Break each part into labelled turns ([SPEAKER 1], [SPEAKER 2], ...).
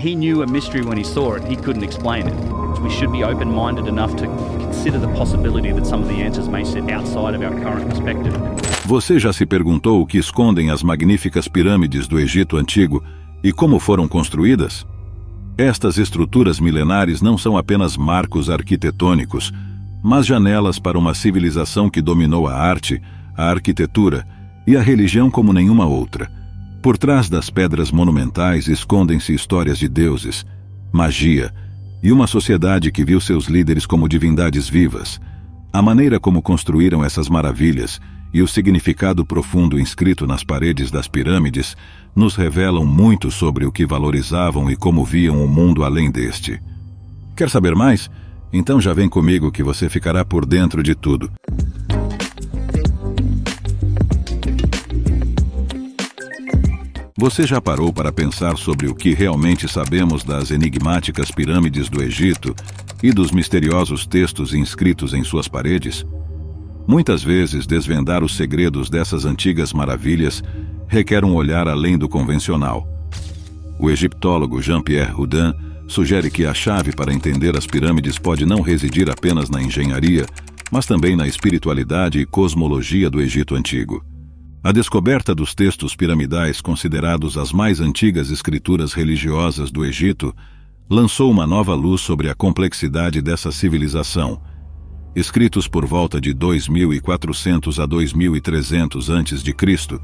[SPEAKER 1] He knew a mystery when he saw it. He couldn't explain it. We should be open-minded enough to consider the possibility that some of the answers may sit outside of our current perspective.
[SPEAKER 2] Você já se perguntou o que escondem as magníficas pirâmides do Egito Antigo e como foram construídas? Estas estruturas milenares não são apenas marcos arquitetônicos, mas janelas para uma civilização que dominou a arte, a arquitetura e a religião como nenhuma outra. Por trás das pedras monumentais escondem-se histórias de deuses, magia e uma sociedade que viu seus líderes como divindades vivas. A maneira como construíram essas maravilhas e o significado profundo inscrito nas paredes das pirâmides nos revelam muito sobre o que valorizavam e como viam o mundo além deste. Quer saber mais? Então já vem comigo que você ficará por dentro de tudo. Você já parou para pensar sobre o que realmente sabemos das enigmáticas pirâmides do Egito e dos misteriosos textos inscritos em suas paredes? Muitas vezes, desvendar os segredos dessas antigas maravilhas requer um olhar além do convencional. O egiptólogo Jean-Pierre Houdin sugere que a chave para entender as pirâmides pode não residir apenas na engenharia, mas também na espiritualidade e cosmologia do Egito Antigo. A descoberta dos textos piramidais, considerados as mais antigas escrituras religiosas do Egito, lançou uma nova luz sobre a complexidade dessa civilização. Escritos por volta de 2400 a 2300 a.C.,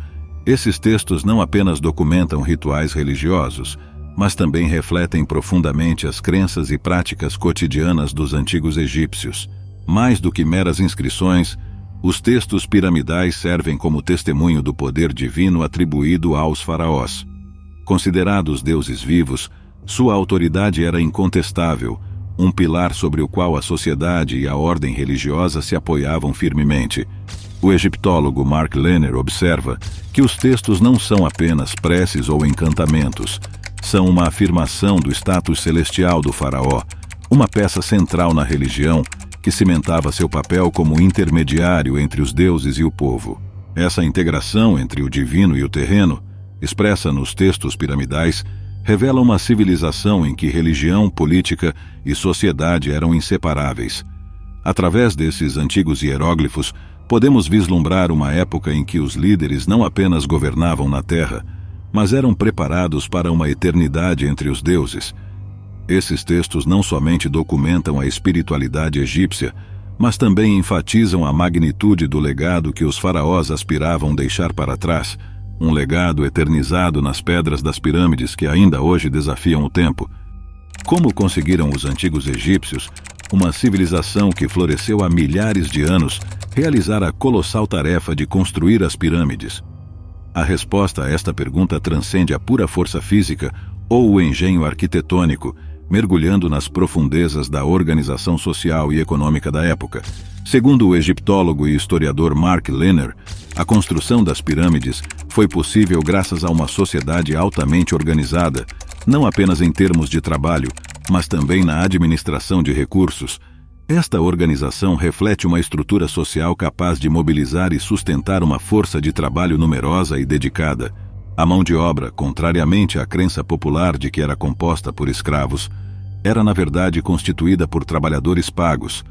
[SPEAKER 2] esses textos não apenas documentam rituais religiosos, mas também refletem profundamente as crenças e práticas cotidianas dos antigos egípcios. Mais do que meras inscrições, os textos piramidais servem como testemunho do poder divino atribuído aos faraós. Considerados deuses vivos, sua autoridade era incontestável, um pilar sobre o qual a sociedade e a ordem religiosa se apoiavam firmemente. O egiptólogo Mark Lehner observa que os textos não são apenas preces ou encantamentos, são uma afirmação do status celestial do faraó, uma peça central na religião que cimentava seu papel como intermediário entre os deuses e o povo. Essa integração entre o divino e o terreno, expressa nos textos piramidais, revela uma civilização em que religião, política e sociedade eram inseparáveis. Através desses antigos hieróglifos, podemos vislumbrar uma época em que os líderes não apenas governavam na terra, mas eram preparados para uma eternidade entre os deuses. Esses textos não somente documentam a espiritualidade egípcia, mas também enfatizam a magnitude do legado que os faraós aspiravam deixar para trás, um legado eternizado nas pedras das pirâmides que ainda hoje desafiam o tempo. Como conseguiram os antigos egípcios, uma civilização que floresceu há milhares de anos, realizar a colossal tarefa de construir as pirâmides? A resposta a esta pergunta transcende a pura força física ou o engenho arquitetônico, mergulhando nas profundezas da organização social e econômica da época. Segundo o egiptólogo e historiador Mark Lehner, a construção das pirâmides foi possível graças a uma sociedade altamente organizada, não apenas em termos de trabalho, mas também na administração de recursos. Esta organização reflete uma estrutura social capaz de mobilizar e sustentar uma força de trabalho numerosa e dedicada. A mão de obra, contrariamente à crença popular de que era composta por escravos, era na verdade constituída por trabalhadores pagos.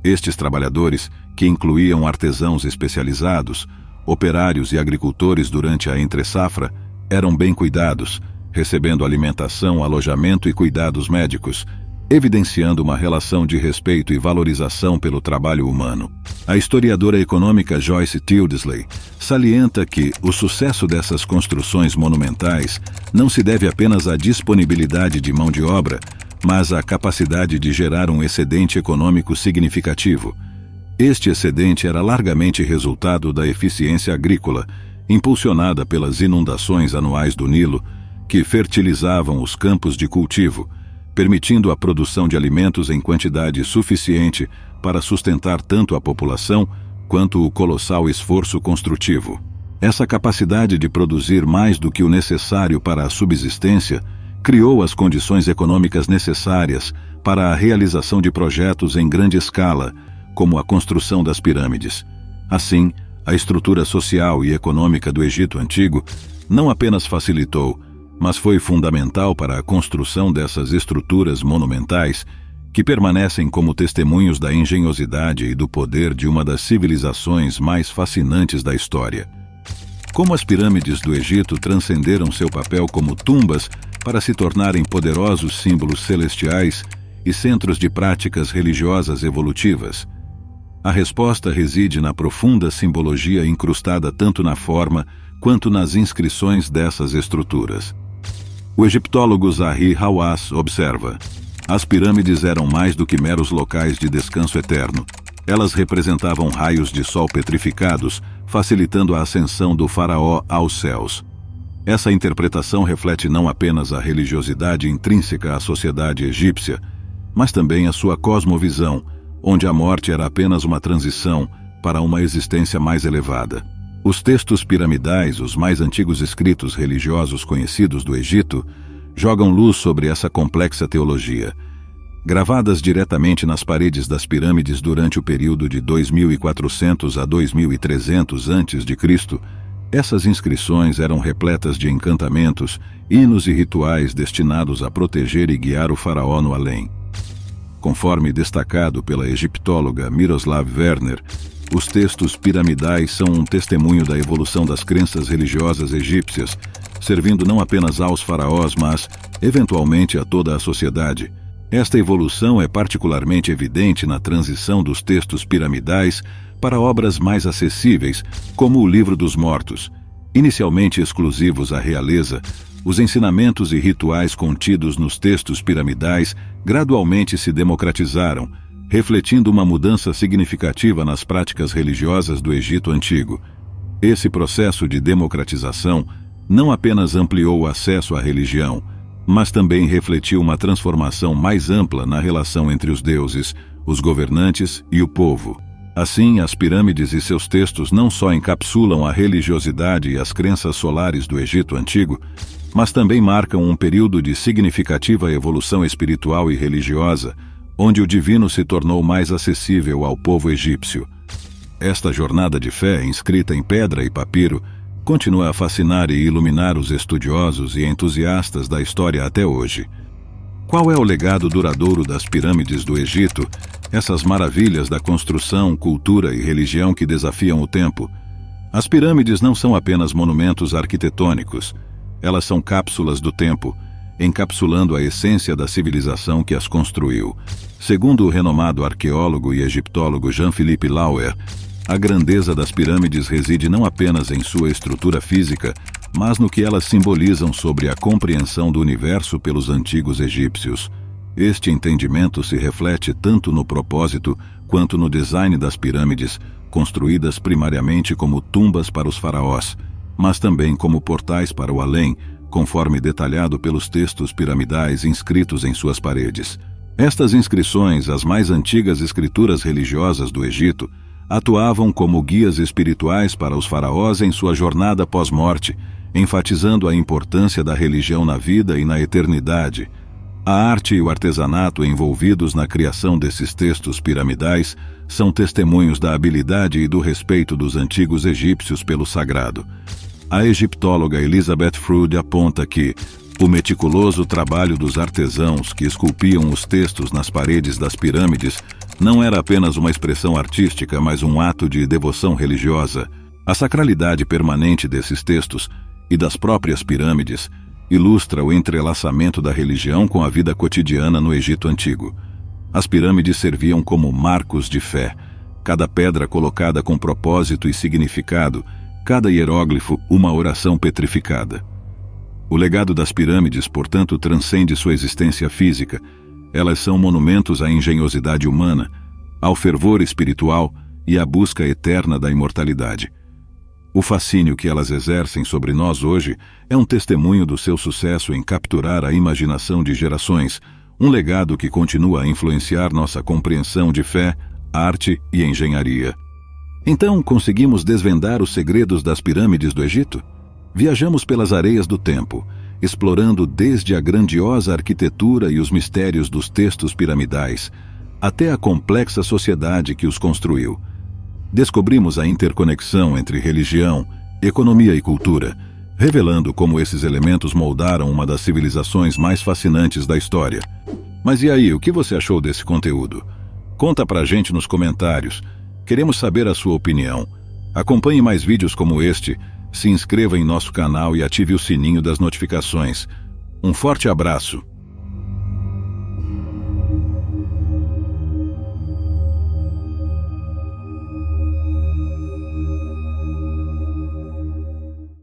[SPEAKER 2] Estes trabalhadores, que incluíam artesãos especializados, operários e agricultores durante a entre-safra, eram bem cuidados, recebendo alimentação, alojamento e cuidados médicos, evidenciando uma relação de respeito e valorização pelo trabalho humano. A historiadora econômica Joyce Tildesley salienta que o sucesso dessas construções monumentais não se deve apenas à disponibilidade de mão de obra, mas à capacidade de gerar um excedente econômico significativo. Este excedente era largamente resultado da eficiência agrícola, impulsionada pelas inundações anuais do Nilo, que fertilizavam os campos de cultivo, permitindo a produção de alimentos em quantidade suficiente para sustentar tanto a população quanto o colossal esforço construtivo. Essa capacidade de produzir mais do que o necessário para a subsistência criou as condições econômicas necessárias para a realização de projetos em grande escala, como a construção das pirâmides. Assim, a estrutura social e econômica do Egito Antigo não apenas facilitou, mas foi fundamental para a construção dessas estruturas monumentais que permanecem como testemunhos da engenhosidade e do poder de uma das civilizações mais fascinantes da história. Como as pirâmides do Egito transcenderam seu papel como tumbas para se tornarem poderosos símbolos celestiais e centros de práticas religiosas evolutivas? A resposta reside na profunda simbologia incrustada tanto na forma quanto nas inscrições dessas estruturas. O egiptólogo Zahi Hawass observa: as pirâmides eram mais do que meros locais de descanso eterno. Elas representavam raios de sol petrificados, facilitando a ascensão do faraó aos céus. Essa interpretação reflete não apenas a religiosidade intrínseca à sociedade egípcia, mas também a sua cosmovisão, onde a morte era apenas uma transição para uma existência mais elevada. Os textos piramidais, os mais antigos escritos religiosos conhecidos do Egito, jogam luz sobre essa complexa teologia. Gravadas diretamente nas paredes das pirâmides durante o período de 2400 a 2300 a.C., essas inscrições eram repletas de encantamentos, hinos e rituais destinados a proteger e guiar o faraó no além. Conforme destacado pela egiptóloga Miroslav Werner, os textos piramidais são um testemunho da evolução das crenças religiosas egípcias, servindo não apenas aos faraós, mas, eventualmente, a toda a sociedade. Esta evolução é particularmente evidente na transição dos textos piramidais para obras mais acessíveis, como o Livro dos Mortos. Inicialmente exclusivos à realeza, os ensinamentos e rituais contidos nos textos piramidais gradualmente se democratizaram, refletindo uma mudança significativa nas práticas religiosas do Egito Antigo. Esse processo de democratização não apenas ampliou o acesso à religião, mas também refletiu uma transformação mais ampla na relação entre os deuses, os governantes e o povo. Assim, as pirâmides e seus textos não só encapsulam a religiosidade e as crenças solares do Egito Antigo, mas também marcam um período de significativa evolução espiritual e religiosa, onde o divino se tornou mais acessível ao povo egípcio. Esta jornada de fé, inscrita em pedra e papiro, continua a fascinar e iluminar os estudiosos e entusiastas da história até hoje. Qual é o legado duradouro das pirâmides do Egito, essas maravilhas da construção, cultura e religião que desafiam o tempo? As pirâmides não são apenas monumentos arquitetônicos, elas são cápsulas do tempo, encapsulando a essência da civilização que as construiu. Segundo o renomado arqueólogo e egiptólogo Jean-Philippe Lauer, a grandeza das pirâmides reside não apenas em sua estrutura física, mas no que elas simbolizam sobre a compreensão do universo pelos antigos egípcios. Este entendimento se reflete tanto no propósito quanto no design das pirâmides, construídas primariamente como tumbas para os faraós, mas também como portais para o além, conforme detalhado pelos textos piramidais inscritos em suas paredes. Estas inscrições, as mais antigas escrituras religiosas do Egito, atuavam como guias espirituais para os faraós em sua jornada pós-morte, enfatizando a importância da religião na vida e na eternidade. A arte e o artesanato envolvidos na criação desses textos piramidais são testemunhos da habilidade e do respeito dos antigos egípcios pelo sagrado. A egiptóloga Elizabeth Froude aponta que o meticuloso trabalho dos artesãos que esculpiam os textos nas paredes das pirâmides não era apenas uma expressão artística, mas um ato de devoção religiosa. A sacralidade permanente desses textos e das próprias pirâmides ilustra o entrelaçamento da religião com a vida cotidiana no Egito Antigo. As pirâmides serviam como marcos de fé, cada pedra colocada com propósito e significado, cada hieróglifo uma oração petrificada. O legado das pirâmides, portanto, transcende sua existência física. Elas são monumentos à engenhosidade humana, ao fervor espiritual e à busca eterna da imortalidade. O fascínio que elas exercem sobre nós hoje é um testemunho do seu sucesso em capturar a imaginação de gerações, um legado que continua a influenciar nossa compreensão de fé, arte e engenharia. Então, conseguimos desvendar os segredos das pirâmides do Egito? Viajamos pelas areias do tempo, explorando desde a grandiosa arquitetura e os mistérios dos textos piramidais, até a complexa sociedade que os construiu. Descobrimos a interconexão entre religião, economia e cultura, revelando como esses elementos moldaram uma das civilizações mais fascinantes da história. Mas e aí, o que você achou desse conteúdo? Conta pra gente nos comentários. Queremos saber a sua opinião. Acompanhe mais vídeos como este, se inscreva em nosso canal e ative o sininho das notificações. Um forte abraço.